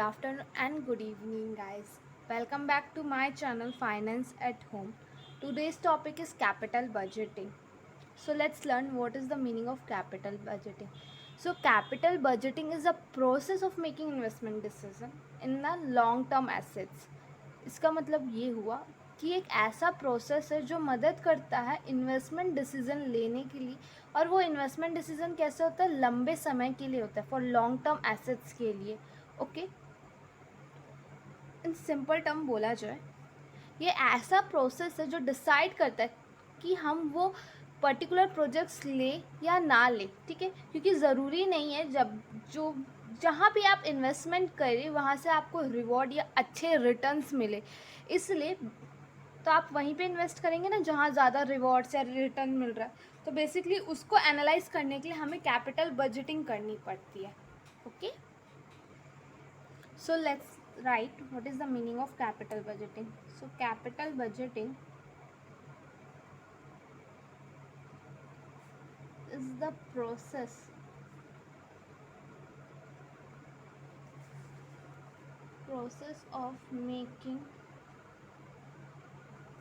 afternoon and good evening, guys. Welcome back to my channel Finance at Home. Today's topic is capital budgeting. So let's learn what is the meaning of capital budgeting. So capital budgeting is a process of making investment decision in the long term assets. इसका मतलब ये हुआ कि एक ऐसा process है जो मदद करता है इन्वेस्टमेंट डिसीजन लेने के लिए, और वो इन्वेस्टमेंट डिसीजन कैसे होता है, लंबे समय के लिए होता है, फॉर लॉन्ग टर्म एसेट्स के लिए. ओके, इन सिंपल टर्म बोला जाए, ये ऐसा प्रोसेस है जो डिसाइड करता है कि हम वो पर्टिकुलर प्रोजेक्ट्स ले या ना ले. ठीक है, क्योंकि ज़रूरी नहीं है जहाँ भी आप इन्वेस्टमेंट करें वहाँ से आपको रिवॉर्ड या अच्छे रिटर्न्स मिले. इसलिए तो आप वहीं पे इन्वेस्ट करेंगे ना जहाँ ज़्यादा रिवॉर्ड्स या रिटर्न मिल रहा है. तो बेसिकली उसको एनालाइज करने के लिए हमें कैपिटल बजटिंग करनी पड़ती है. Okay, so let's write what is the meaning of capital budgeting. So capital budgeting is the process of making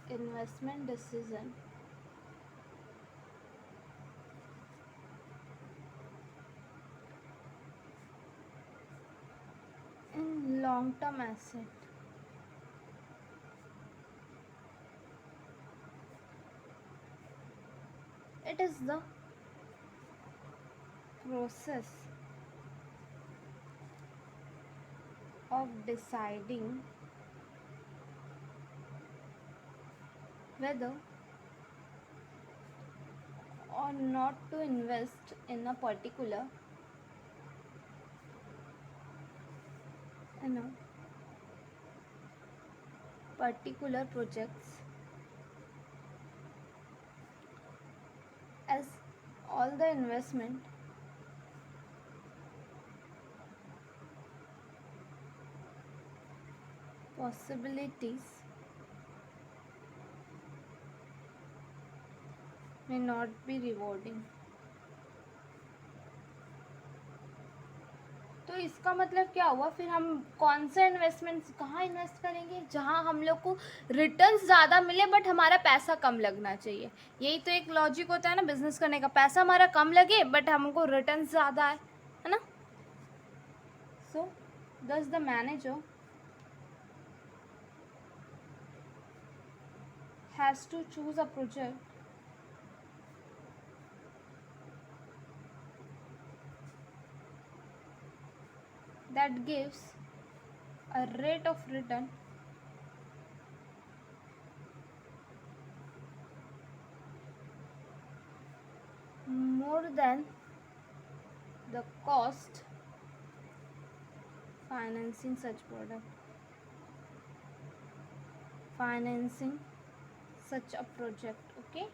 investment decision in long term asset. It is the process of deciding whether or not to invest in a particular projects, as all the investment possibilities may not be rewarding. तो इसका मतलब क्या हुआ, फिर हम कौन सा investment कहाँ इन्वेस्ट करेंगे, जहाँ हम लोग को रिटर्न्स ज़्यादा मिले बट हमारा पैसा कम लगना चाहिए. यही तो एक लॉजिक होता है ना बिजनेस करने का, पैसा हमारा कम लगे बट हमको रिटर्न्स ज़्यादा है ना. सो दस the manager has to choose a project that gives a rate of return more than the cost financing such a project. Okay,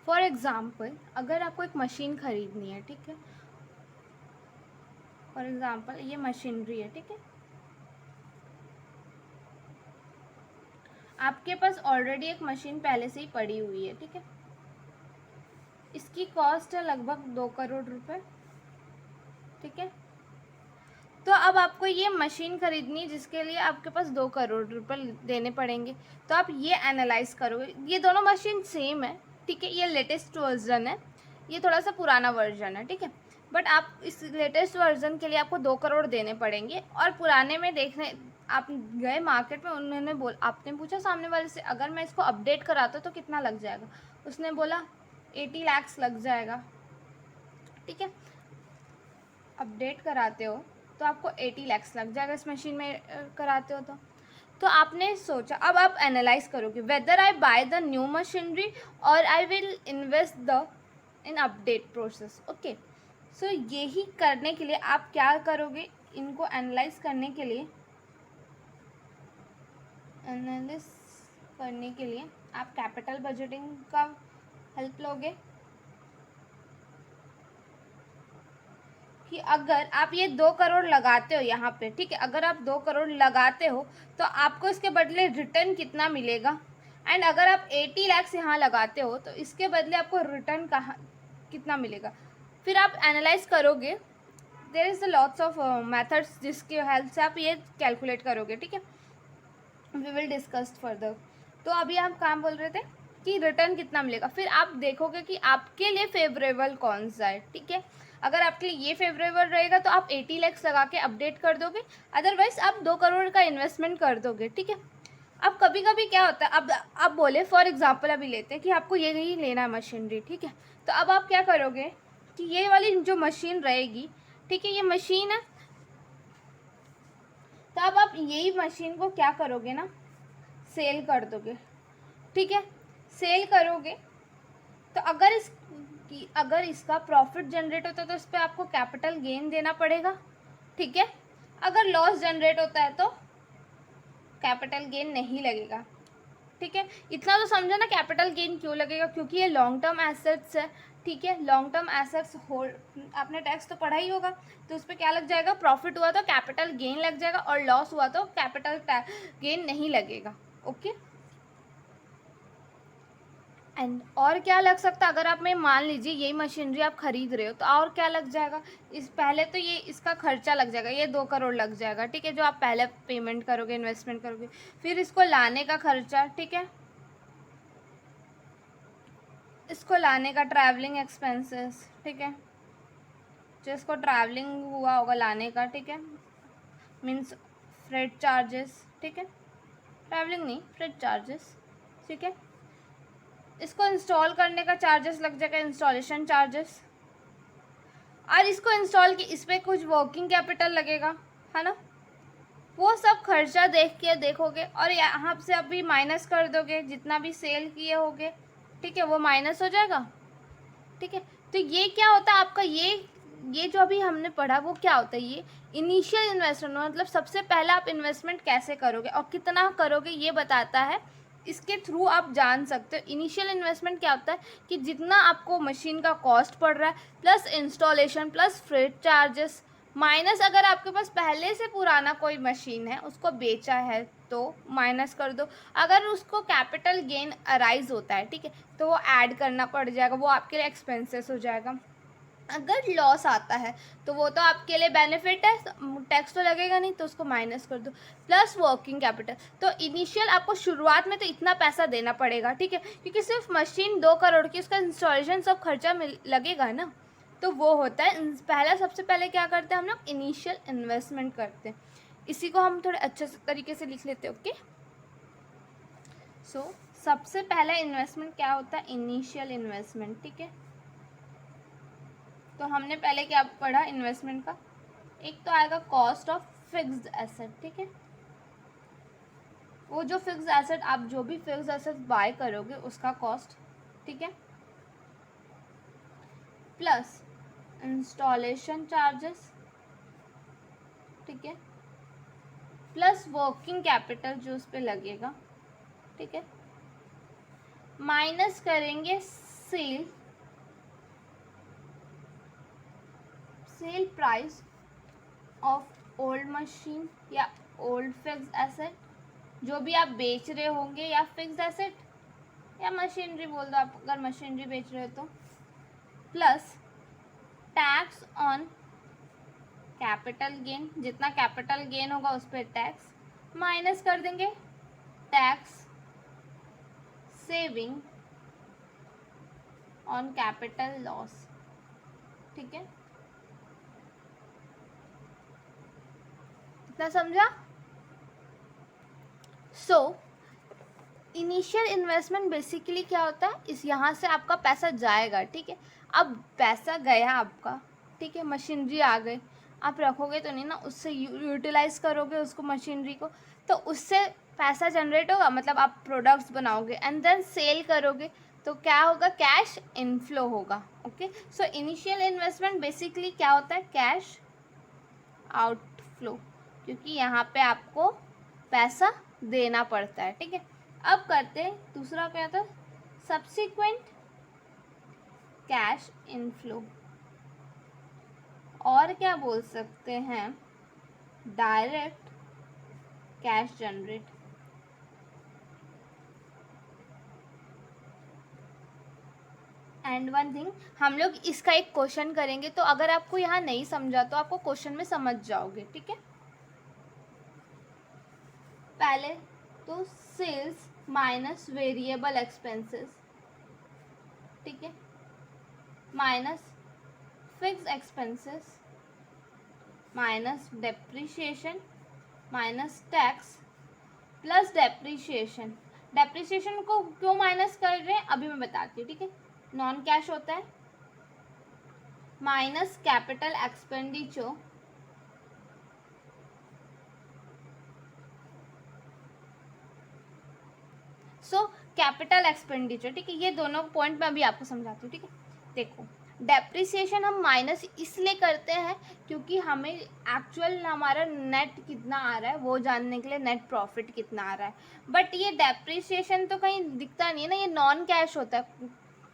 for example अगर आपको एक मशीन ख़रीदनी है, ठीक है, फॉर एग्ज़ाम्पल ये मशीनरी है, ठीक है, आपके पास ऑलरेडी एक मशीन पहले से ही पड़ी हुई है, ठीक है, इसकी कॉस्ट है लगभग 2 करोड़ रुपए. ठीक है, तो अब आपको ये मशीन खरीदनी जिसके लिए आपके पास 2 करोड़ रुपए देने पड़ेंगे. तो आप ये एनालाइज करोगे, ये दोनों मशीन सेम है, ठीक है, ये लेटेस्ट वर्जन है, ये थोड़ा सा पुराना वर्जन है, ठीक है, बट आप इस लेटेस्ट वर्जन के लिए आपको 2 करोड़ देने पड़ेंगे. और पुराने में देखने आप गए मार्केट में, उन्होंने आपने पूछा सामने वाले से अगर मैं इसको अपडेट कराता तो कितना लग जाएगा, उसने बोला 80 लाख लग जाएगा. ठीक है, अपडेट कराते हो तो आपको 80 लाख लग जाएगा इस मशीन में कराते हो तो आपने सोचा, अब आप एनालाइज करोगे whether I buy the new machinery और I will invest the in update process. Okay, so यही करने के लिए आप क्या करोगे, इनको एनालाइज करने के लिए आप कैपिटल बजटिंग का हेल्प लोगे कि अगर आप ये 2 करोड़ लगाते हो यहाँ पे, ठीक है, अगर आप 2 करोड़ लगाते हो तो आपको इसके बदले रिटर्न कितना मिलेगा. एंड अगर आप 80 लाख यहाँ लगाते हो तो इसके बदले आपको रिटर्न कितना मिलेगा. फिर आप एनालाइज करोगे, there is the lots of methods जिसके हेल्प से आप ये कैलकुलेट करोगे, ठीक है। We will discuss further. तो अभी हम काम बोल रहे थे कि रिटर्न कितना मिलेगा, फिर आप देखोगे कि आपके लिए फेवरेबल कौन सा है, ठीक है। अगर आपके लिए ये फेवरेबल रहेगा तो आप 80 लैक्स लगा के अपडेट कर दोगे, अदरवाइज आप 2 करोड़ का इन्वेस्टमेंट कर दोगे, ठीक है। अब कभी कभी क्या होता है, अब आप बोले फॉर एग्जांपल अभी लेते हैं कि आपको ये ही लेना है मशीनरी, ठीक है। तो अब आप क्या करोगे कि ये वाली जो मशीन रहेगी, ठीक है, ये मशीन है, तो अब आप यही मशीन को क्या करोगे ना, सेल कर दोगे, ठीक है। सेल करोगे तो अगर इसका प्रॉफिट जनरेट होता है तो इस पर आपको कैपिटल गेन देना पड़ेगा, ठीक है। अगर लॉस जनरेट होता है तो कैपिटल गेन नहीं लगेगा, ठीक है। इतना तो समझो ना कैपिटल गेन क्यों लगेगा, क्योंकि ये लॉन्ग टर्म एसेट्स है, ठीक है। लॉन्ग टर्म एसेट्स होल्ड, आपने टैक्स तो पढ़ा ही होगा, तो उस पर क्या लग जाएगा, प्रॉफिट हुआ तो कैपिटल गेन लग जाएगा और लॉस हुआ तो कैपिटल गेन नहीं लगेगा, ओके। एंड और क्या लग सकता है, अगर आप में मान लीजिए यही मशीनरी आप खरीद रहे हो तो और क्या लग जाएगा, इस पहले तो ये इसका खर्चा लग जाएगा, ये 2 करोड़ लग जाएगा, ठीक है, जो आप पहले पेमेंट करोगे, इन्वेस्टमेंट करोगे। फिर इसको लाने का खर्चा, ठीक है, इसको लाने का ट्रैवलिंग एक्सपेंसेस, ठीक है, जो इसको ट्रैवलिंग हुआ होगा लाने का, ठीक है, मीन्स फ्रेट चार्जेस, ठीक है, ट्रैवलिंग नहीं फ्रेट चार्जेस, ठीक है। इसको इंस्टॉल करने का चार्जेस लग जाएगा, इंस्टॉलेशन चार्जेस, और इसको इंस्टॉल की इस पर कुछ वर्किंग कैपिटल लगेगा, है ना। वो सब खर्चा देख के देखोगे और यहाँ से अभी माइनस कर दोगे जितना भी सेल किए होगे, ठीक है, वो माइनस हो जाएगा, ठीक है। तो ये क्या होता है आपका, ये जो अभी हमने पढ़ा वो क्या होता है, ये इनिशियल इन्वेस्टमेंट, मतलब सबसे पहला आप इन्वेस्टमेंट कैसे करोगे और कितना करोगे ये बताता है। इसके थ्रू आप जान सकते हो इनिशियल इन्वेस्टमेंट क्या होता है, कि जितना आपको मशीन का कॉस्ट पड़ रहा है plus installation plus freight charges minus अगर आपके पास पहले से पुराना कोई मशीन है उसको बेचा है तो माइनस कर दो, अगर उसको कैपिटल गेन अराइज होता है, ठीक है, तो वो ऐड करना पड़ जाएगा, वो आपके लिए एक्सपेंसेस हो जाएगा। अगर लॉस आता है तो वो तो आपके लिए बेनिफिट है, टैक्स तो लगेगा नहीं, तो उसको माइनस कर दो, प्लस वर्किंग कैपिटल। तो इनिशियल आपको शुरुआत में तो इतना पैसा देना पड़ेगा, ठीक है, क्योंकि सिर्फ मशीन 2 करोड़ की, उसका इंस्टॉलेशन सब खर्चा लगेगा ना, तो वो होता है पहला। सबसे पहले क्या करते हैं हम लोग, इनिशियल इन्वेस्टमेंट करते हैं, इसी को हम थोड़े अच्छे तरीके से लिख लेते हैं, ओके। सो सबसे पहला इन्वेस्टमेंट क्या होता है, इनिशियल इन्वेस्टमेंट, ठीक है। तो हमने पहले क्या पढ़ा इन्वेस्टमेंट का, एक तो आएगा कॉस्ट ऑफ फिक्स्ड एसेट, ठीक है, वो जो फिक्स्ड एसेट आप जो भी फिक्स्ड एसेट बाय करोगे उसका कॉस्ट, ठीक है, प्लस इंस्टॉलेशन चार्जेस, ठीक है, प्लस वर्किंग कैपिटल जो उस पर लगेगा, ठीक है, माइनस करेंगे sale price of old machine या ओल्ड फिक्स्ड एसेट, जो भी आप बेच रहे होंगे, या फिक्स्ड एसेट या मशीनरी बोल दो आप, अगर मशीनरी बेच रहे हो तो, plus tax on capital gain, जितना कैपिटल गेन होगा उस पर टैक्स माइनस कर देंगे, tax saving on capital loss, ठीक है, इतना समझा। सो इनिशियल इन्वेस्टमेंट बेसिकली क्या होता है, इस यहाँ से आपका पैसा जाएगा, ठीक है। अब पैसा गया आपका, ठीक है, मशीनरी आ गई, आप रखोगे तो नहीं ना, उससे यूटिलाइज करोगे उसको मशीनरी को, तो उससे पैसा जनरेट होगा, मतलब आप प्रोडक्ट्स बनाओगे एंड देन सेल करोगे, तो क्या होगा, कैश इनफ्लो होगा, okay. So initial investment basically क्या होता है, कैश आउटफ्लो, क्योंकि यहाँ पे आपको पैसा देना पड़ता है, ठीक है। अब करते हैं दूसरा क्या था, सब्सिक्वेंट कैश इनफ्लो, और क्या बोल सकते हैं, direct cash generate, and one thing, हम लोग इसका एक क्वेश्चन करेंगे, तो अगर आपको यहाँ नहीं समझा तो आपको क्वेश्चन में समझ जाओगे, ठीक है। पहले तो सेल्स माइनस वेरिएबल एक्सपेंसेस, ठीक है, minus fix expenses minus depreciation minus tax plus depreciation. Depreciation को क्यों माइनस कर रहे हैं अभी मैं बताती हूँ, ठीक है। नॉन कैश होता है, minus capital expenditure so capital expenditure, ठीक है। ये दोनों पॉइंट मैं अभी आपको समझाती हूँ, ठीक है। देखो, डेप्रिसिएशन हम माइनस इसलिए करते हैं क्योंकि हमें एक्चुअल हमारा नेट कितना आ रहा है वो जानने के लिए, नेट प्रॉफिट कितना आ रहा है। बट ये डेप्रिसिएशन तो कहीं दिखता नहीं है ना, ये नॉन कैश होता है,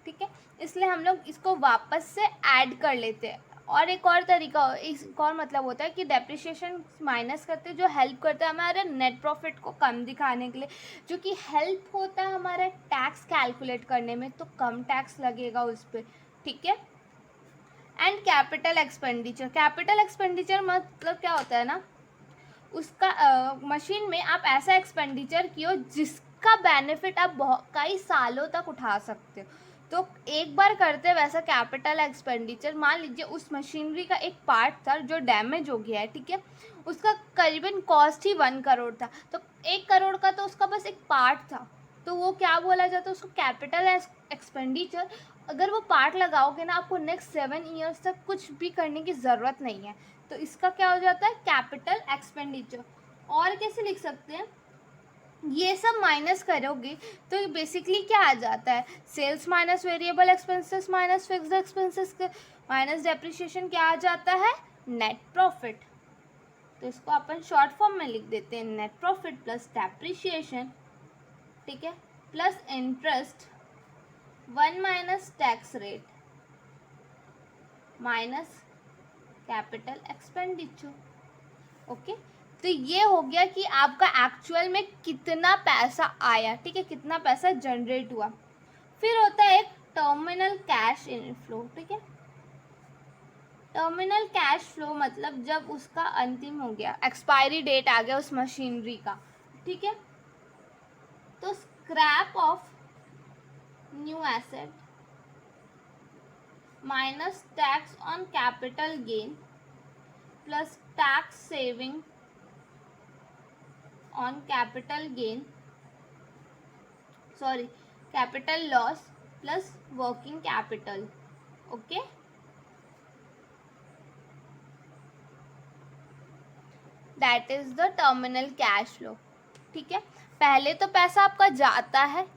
ठीक है। इसलिए हम लोग इसको वापस से ऐड कर लेते हैं। और एक और तरीका, एक और मतलब होता है कि डेप्रिसिएशन माइनस करते जो हेल्प करता है हमारे नेट प्रॉफिट को कम दिखाने के लिए, जो कि हेल्प होता है हमारा टैक्स कैलकुलेट करने में, तो कम टैक्स लगेगा उस पर, ठीक है। एंड कैपिटल एक्सपेंडिचर मतलब क्या होता है ना, उसका मशीन में आप ऐसा एक्सपेंडिचर किए जिसका बेनिफिट आप कई सालों तक उठा सकते हो। तो एक बार करते वैसा कैपिटल एक्सपेंडिचर, मान लीजिए उस मशीनरी का एक पार्ट था जो डैमेज हो गया है, ठीक है, उसका करीबन कॉस्ट ही 1 करोड़ था, तो 1 करोड़ का तो उसका बस एक पार्ट था, तो वो क्या बोला जाता है उसको, कैपिटल एक्सपेंडिचर। अगर वो पार्ट लगाओगे ना, आपको नेक्स्ट 7 ईयर्स तक कुछ भी करने की ज़रूरत नहीं है, तो इसका क्या हो जाता है, कैपिटल एक्सपेंडिचर। और कैसे लिख सकते हैं, ये सब माइनस करोगे तो बेसिकली क्या आ जाता है, sales minus variable expenses minus fixed expenses minus depreciation, क्या आ जाता है, नेट प्रॉफिट। तो इसको अपन शॉर्ट फॉर्म में लिख देते हैं, नेट प्रॉफिट प्लस डेप्रिसिएशन, ठीक है, plus interest 1 minus tax rate minus capital expenditure. Okay, तो ये हो गया कि आपका एक्चुअल में कितना पैसा आया, ठीक है, कितना पैसा जनरेट हुआ। फिर होता है एक टर्मिनल कैश इनफ्लो, ठीक है। टर्मिनल कैश फ्लो मतलब जब उसका अंतिम हो गया, एक्सपायरी डेट आ गया उस मशीनरी का, ठीक है, तो scrap of new asset minus tax on capital gain plus tax saving on capital loss plus working capital, okay। That is the terminal cash flow, ठीक है। पहले तो पैसा आपका जाता है,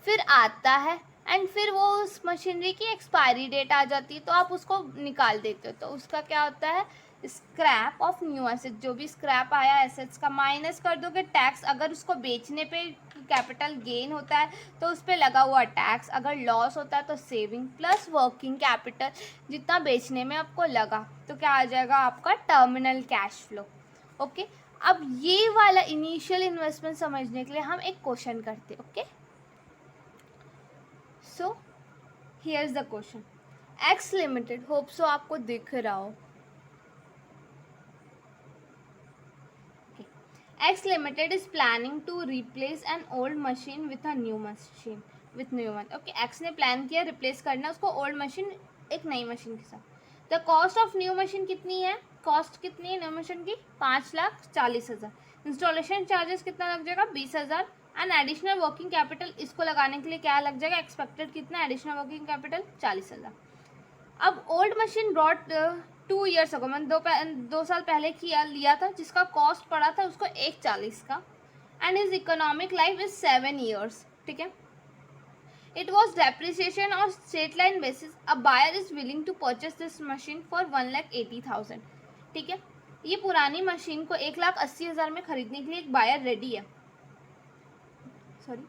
फिर आता है, एंड फिर वो उस मशीनरी की एक्सपायरी डेट आ जाती है, तो आप उसको निकाल देते हो, तो उसका क्या होता है, स्क्रैप ऑफ न्यू एसेट। जो भी स्क्रैप आया एसेट्स का माइनस कर दोगे टैक्स, अगर उसको बेचने पे कैपिटल गेन होता है तो उस पर लगा हुआ टैक्स, अगर लॉस होता है तो सेविंग प्लस वर्किंग कैपिटल जितना बेचने में आपको लगा, तो क्या आ जाएगा आपका टर्मिनल कैश फ्लो, ओके। अब ये वाला इनिशियल इन्वेस्टमेंट समझने के लिए हम एक क्वेश्चन करते, okay. So here is the question, x limited, hope so आपको दिख रहा हो, X Limited is planning to replace an old machine with a new machine with new one, okay। X ने प्लान किया रिप्लेस करना उसको old machine एक नई मशीन के साथ। The cost of new machine कितनी है, कॉस्ट कितनी है न्यू मशीन की, 5,40,000। इंस्टॉलेशन चार्जेस कितना लग जाएगा, 20,000। एंड एडिशनल वर्किंग कैपिटल इसको लगाने के लिए क्या लग जाएगा, एक्सपेक्टेड कितना एडिशनल वर्किंग कैपिटल, 40,000। अब old machine brought 2 years ago, मैंने 2 साल पहले लिया था, जिसका कॉस्ट पड़ा था उसको 1,40 का, and is economic life is 7 years, ठीक है। It was depreciation or straight line basis, a buyer is willing to purchase this machine for 1,80,000, ठीक है। ये पुरानी मशीन को 1,80,000 में खरीदने के लिए एक बायर रेडी है, sorry,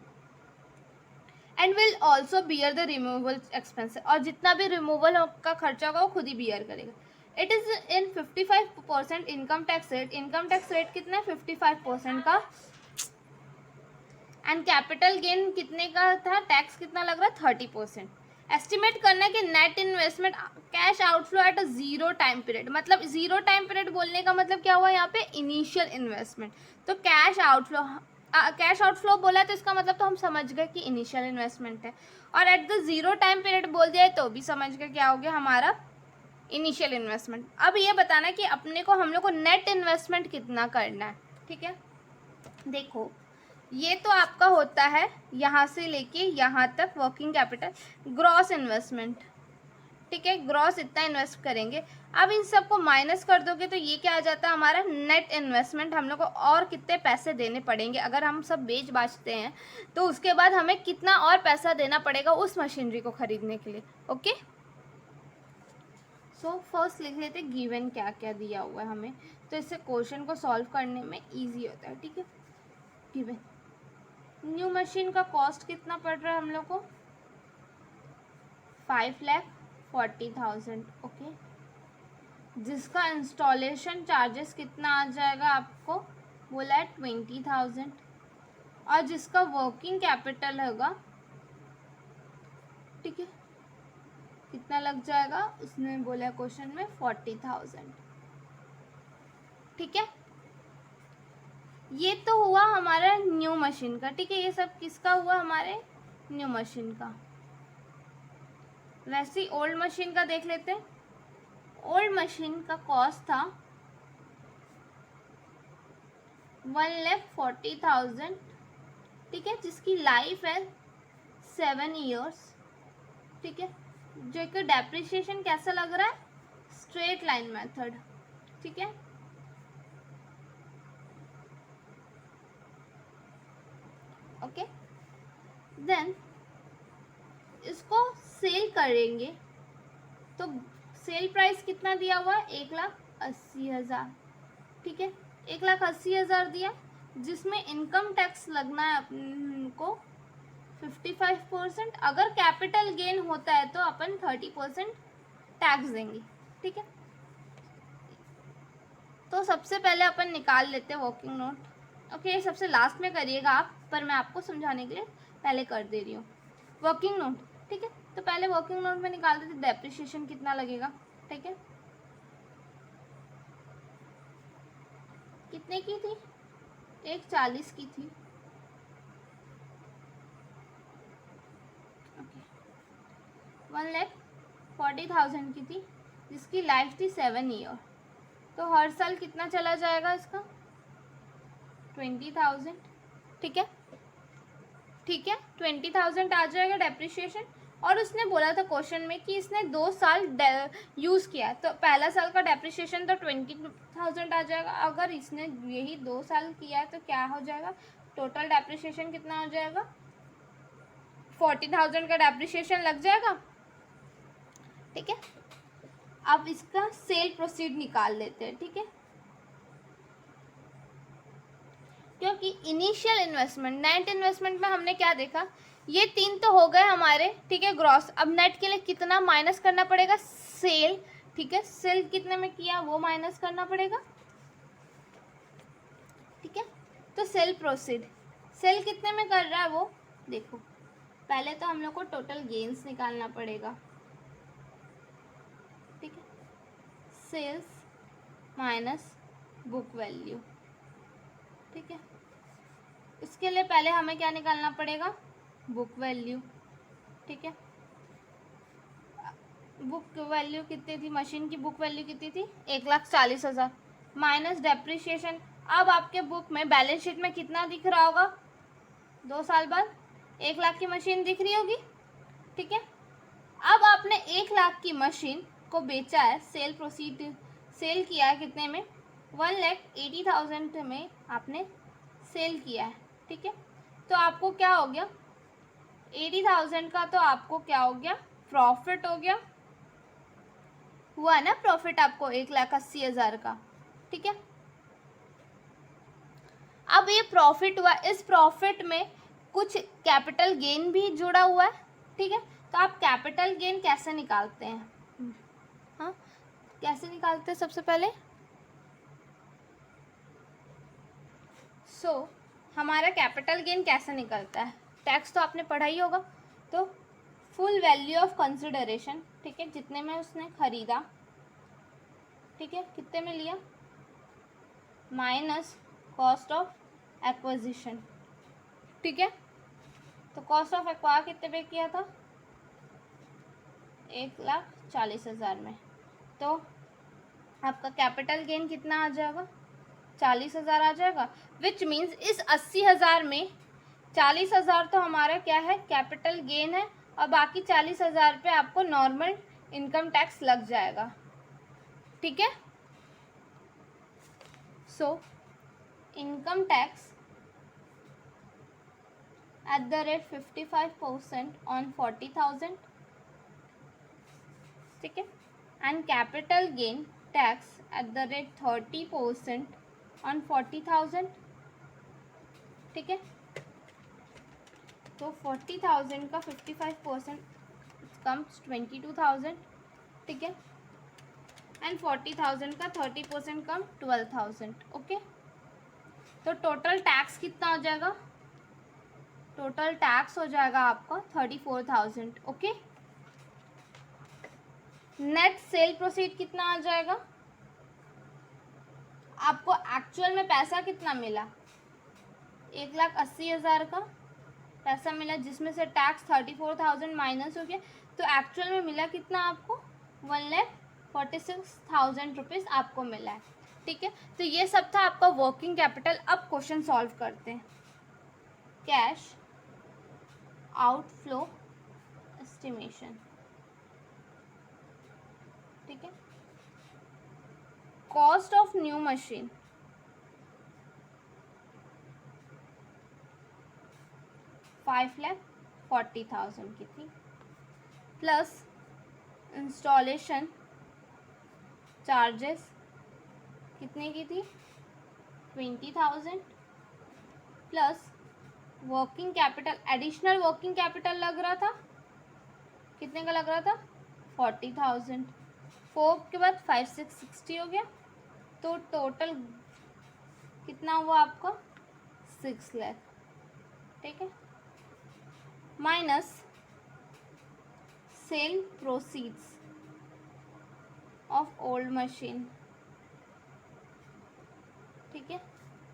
and will also bear the removal expense, और जितना भी रिमूवल का खर्चा होगा वो खुद ही बियर करेगा। It is in 55% income tax rate, income tax rate कितना है, 55% का। एंड कैपिटल गेन कितने का था, टैक्स कितना लग रहा है, 30%। एस्टिमेट करना है कि net investment cash outflow at a zero time period, मतलब जीरो टाइम पीरियड बोलने का मतलब क्या हुआ यहाँ पे, इनिशियल इन्वेस्टमेंट। तो कैश आउटफ्लो बोला है तो इसका मतलब तो हम समझ गए कि इनिशियल इन्वेस्टमेंट है, और at the zero time period बोल दिया है तो भी समझ गए क्या हो गया हमारा, इनिशियल इन्वेस्टमेंट। अब ये बताना है कि अपने को, हम लोग को नेट इन्वेस्टमेंट कितना करना है। ठीक है, देखो ये तो आपका होता है यहाँ से लेके यहाँ तक वर्किंग कैपिटल, ग्रॉस इन्वेस्टमेंट। ठीक है, ग्रॉस इतना इन्वेस्ट करेंगे। अब इन सबको माइनस कर दोगे तो ये क्या आ जाता है हमारा नेट इन्वेस्टमेंट। हम लोग को और कितने पैसे देने पड़ेंगे, अगर हम सब बेच बाचते हैं तो उसके बाद हमें कितना और पैसा देना पड़ेगा उस मशीनरी को खरीदने के लिए। ओके, सो फर्स्ट लिख लेते गिवन क्या क्या दिया हुआ है हमें, तो इससे क्वेश्चन को सॉल्व करने में ईजी होता है। ठीक है, गिवन न्यू मशीन का कॉस्ट कितना पड़ रहा है हम लोग को, 5,40,000। ओके, जिसका इंस्टॉलेशन चार्जेस कितना आ जाएगा आपको बोला है 20,000, और जिसका वर्किंग कैपिटल होगा, ठीक है, कितना लग जाएगा उसने बोला क्वेश्चन में 40,000। ठीक है, ये तो हुआ हमारा न्यू मशीन का। ठीक है, ये सब किसका हुआ, हमारे न्यू मशीन का। वैसे ही ओल्ड मशीन का देख लेते हैं। ओल्ड मशीन का कॉस्ट था 1,40,000। ठीक है, जिसकी लाइफ है 7 ईयर्स। ठीक है, जो कि डेप्रिसिएशन कैसा लग रहा है, स्ट्रेट लाइन मेथड। ठीक है, ओके, देन इसको सेल करेंगे तो सेल प्राइस कितना दिया हुआ है, 1,80,000। ठीक है, 1,80,000 दिया, जिसमें इनकम टैक्स लगना है अपन को 55%। अगर कैपिटल गेन होता है तो अपन 30% टैक्स देंगे। ठीक है, तो सबसे पहले अपन निकाल लेते हैं वर्किंग नोट। ओके, सबसे लास्ट में करिएगा आप, पर मैं आपको समझाने के लिए पहले कर दे रही हूँ वर्किंग नोट। ठीक है, तो पहले वर्किंग नोट में निकाल देते डेप्रिसिएशन कितना लगेगा। ठीक है, कितने की थी, 1,40 की थी। 1,40,000 की थी, जिसकी लाइफ थी 7 ईयर। तो हर साल कितना चला जाएगा इसका, 20,000। ठीक है, ठीक है, 20,000 आ जाएगा डेप्रिसिएशन। और उसने बोला था क्वेश्चन में कि इसने 2 साल यूज़ किया, तो पहला साल का डेप्रिसिएशन तो 20,000 आ जाएगा। अगर इसने यही 2 साल किया है तो क्या हो जाएगा, टोटल डेप्रिसिएशन कितना हो जाएगा, 40,000 का डेप्रिसिएशन लग जाएगा। ठीक है, अब इसका सेल प्रोसीड निकाल लेते हैं। ठीक है, क्योंकि इनिशियल इन्वेस्टमेंट, नेट इन्वेस्टमेंट में हमने क्या देखा, ये 3 तो हो गए हमारे। ठीक है, ग्रॉस। अब नेट के लिए कितना माइनस करना पड़ेगा, सेल। ठीक है, सेल कितने में किया वो माइनस करना पड़ेगा। ठीक है, तो सेल प्रोसीड, सेल कितने में कर रहा है वो देखो। पहले तो हम लोग को टोटल गेन्स निकालना पड़ेगा। ठीक है, सेल्स माइनस बुक वैल्यू। ठीक है, इसके लिए पहले हमें क्या निकालना पड़ेगा, बुक वैल्यू। ठीक है, बुक वैल्यू कितनी थी, मशीन की बुक वैल्यू कितनी थी, 1,40,000 माइनस डेप्रिसिएशन। अब आपके बुक में बैलेंस शीट में कितना दिख रहा होगा, 2 साल बाद 1,00,000 की मशीन दिख रही होगी। ठीक है, अब आपने 1,00,000 की मशीन को बेचा है, सेल प्रोसीड, सेल किया है कितने में, 1,80,000 में आपने सेल किया है। ठीक है, तो आपको क्या हो गया, 80,000 का तो आपको क्या हो गया, प्रॉफिट हो गया, हुआ ना प्रॉफिट आपको 1,80,000 का। ठीक है, अब ये प्रॉफिट हुआ, इस प्रॉफिट में कुछ कैपिटल गेन भी जुड़ा हुआ है। ठीक है, तो आप कैपिटल गेन कैसे निकालते हैं, हाँ कैसे निकालते हैं सबसे पहले, हमारा कैपिटल गेन कैसे निकलता है, टैक्स तो आपने पढ़ा ही होगा। तो फुल वैल्यू ऑफ कंसिडरेशन, ठीक है, जितने में उसने खरीदा, ठीक है, कितने में लिया, माइनस कॉस्ट ऑफ एक्विजिशन, ठीक है। तो कॉस्ट ऑफ एक्वायर कितने पे किया था, 1,40,000 में। तो आपका कैपिटल गेन कितना आ जाएगा, 40,000 आ जाएगा। विच मीन्स इस 80,000 में 40,000 तो हमारा क्या है, कैपिटल गेन है, और बाकी 40,000 पे आपको नॉर्मल इनकम टैक्स लग जाएगा, ठीक है। So income tax at the rate 55% on 40,000, ठीक है, and capital gain tax at the rate 30% on 40,000, ठीक है। तो 40,000 का 55% कम्स 22,000, ठीक है, एंड 40,000 का 30% कम 12,000, ओके। तो टोटल टैक्स कितना हो जाएगा, टोटल टैक्स हो जाएगा आपका 34,000, ओके। नेट सेल प्रोसीड कितना आ जाएगा, आपको एक्चुअल में पैसा कितना मिला, 1,80,000 का पैसा मिला, जिसमें से टैक्स 34,000 माइनस हो गया। तो एक्चुअल में मिला कितना आपको, 1,46,000 रुपीज़ आपको मिला है, ठीक है। तो ये सब था आपका वर्किंग कैपिटल। अब क्वेश्चन सॉल्व करते हैं। कैश आउटफ्लो एस्टिमेशन, ठीक है। कॉस्ट ऑफ न्यू मशीन, 5,40,000 की थी, प्लस इंस्टॉलेशन चार्जेस कितने की थी, 20,000, plus working capital, additional working capital लग रहा था, कितने का लग रहा था, 40,000। 4 के बाद 5 6 60 हो गया। तो टोटल कितना हुआ आपका, 6 लाख, ठीक है, minus cell proceeds of old machine, ठीक है,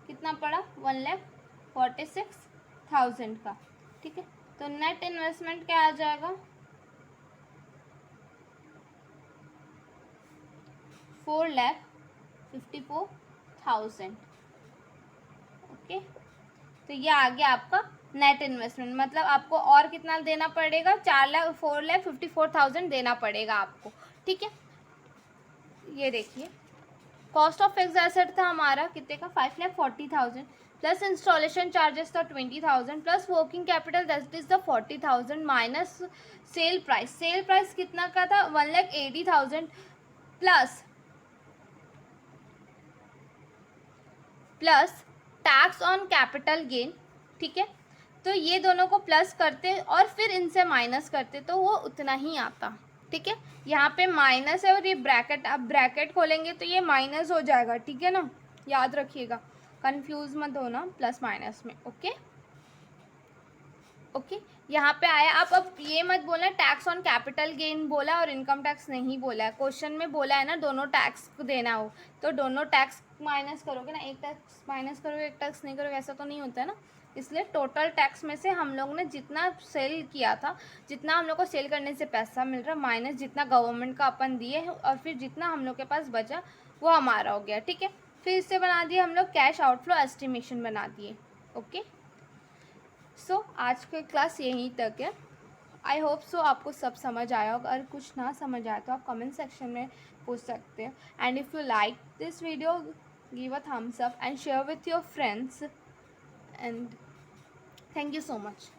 कितना पड़ा, 1,46,000 का, ठीक है। तो नेट इन्वेस्टमेंट क्या आ जाएगा, 4,54,000, ओके। तो ये आ गया आपका नेट इन्वेस्टमेंट। मतलब आपको और कितना देना पड़ेगा, 4,54,000 देना पड़ेगा आपको, ठीक है। ये देखिए, कॉस्ट ऑफ फिक्स्ड एसेट था हमारा कितने का, 5,40,000, प्लस इंस्टॉलेशन चार्जेस था 20,000, plus working capital that is the 40,000 minus sale price. Sale price कितना का था, 1,80,000, plus tax on capital gain, ठीक है। तो ये दोनों को प्लस करते और फिर इनसे माइनस करते तो वो उतना ही आता, ठीक है। यहाँ पे माइनस है और ये ब्रैकेट, आप ब्रैकेट खोलेंगे तो ये माइनस हो जाएगा, ठीक है ना, याद रखिएगा, कंफ्यूज मत होना प्लस माइनस में, ओके ओके। यहाँ पे आया। आप अब ये मत बोलना टैक्स ऑन कैपिटल गेन बोला और इनकम टैक्स नहीं बोला है, क्वेश्चन में बोला है ना दोनों टैक्स देना हो, तो दोनों टैक्स माइनस करोगे ना, एक टैक्स माइनस करोगे एक टैक्स नहीं करोगे, ऐसा तो नहीं होता है ना। इसलिए टोटल टैक्स में से हम लोग ने जितना सेल किया था, जितना हम लोग को सेल करने से पैसा मिल रहा, माइनस जितना गवर्नमेंट का अपन दिए है, और फिर जितना हम लोग के पास बचा वो हमारा हो गया, ठीक है। फिर इससे बना दिए हम लोग कैश आउटफ्लो एस्टिमेशन बना दिए, ओके। सो आज की क्लास यहीं तक है। आई होप सो आपको सब समझ आया होगा। अगर कुछ ना समझ आया तो आप कमेंट सेक्शन में पूछ सकते हैं। And if you like this video, give a thumbs up and share with your friends, and thank you so much.